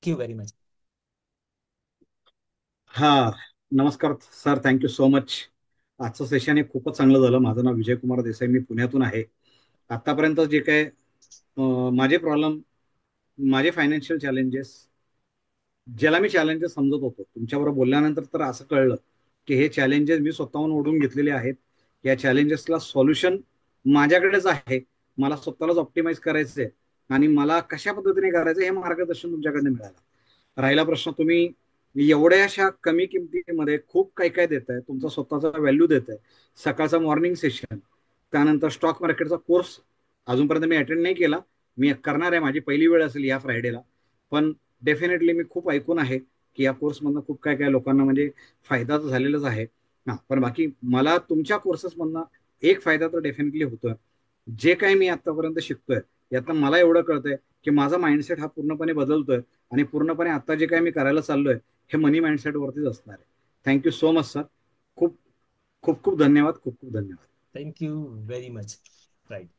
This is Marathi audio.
You very much. हा, नमस्कार सर. Thank you so much. आजचं सेशन हे खूपच चांगलं झालं. माझं नाव विजय कुमार देसाई, मी पुण्यातून आहे. आतापर्यंत जे काय माझे प्रॉब्लेम, माझे फायनान्शियल चॅलेंजेस, ज्याला मी चॅलेंजेस समजत होतो, तुमच्याबरोबर बोलल्यानंतर तर असं कळलं की हे चॅलेंजेस मी स्वतःहून ओढून घेतलेले आहेत. या चॅलेंजेसला सॉल्युशन माझ्याकडेच आहे. मला स्वतःलाच ऑप्टिमाइज करायचंय आणि मला कशा पद्धतीने करायचं हे मार्गदर्शन तुमच्याकडनं मिळालं. राहिला प्रश्न, तुम्ही एवढ्याशा कमी किमतीमध्ये खूप काही काय देताय, तुमचा स्वतःचा व्हॅल्यू देताय. सकाळचा मॉर्निंग सेशन, त्यानंतर स्टॉक मार्केटचा कोर्स अजूनपर्यंत मी अटेंड नाही केला. मी करणार आहे, माझी पहिली वेळ असेल या फ्रायडेला. पण डेफिनेटली मी खूप ऐकून आहे की या कोर्समधनं खूप काय काय लोकांना म्हणजे फायदा तर झालेलाच आहे. हा, पण बाकी मला तुमच्या कोर्सेसमधनं एक फायदा तर डेफिनेटली होतोय. जे काही मी आतापर्यंत शिकतोय यातनं मला एवढं कळतंय की माझा माइंडसेट हा पूर्णपणे बदलतोय आणि पूर्णपणे आता जे काही मी करायला चाललोय हे मनी माइंडसेट वरतीच असणार आहे. Thank you so much sir. खूप खूप खूप धन्यवाद. खूप खूप धन्यवाद. Thank you very much. Right.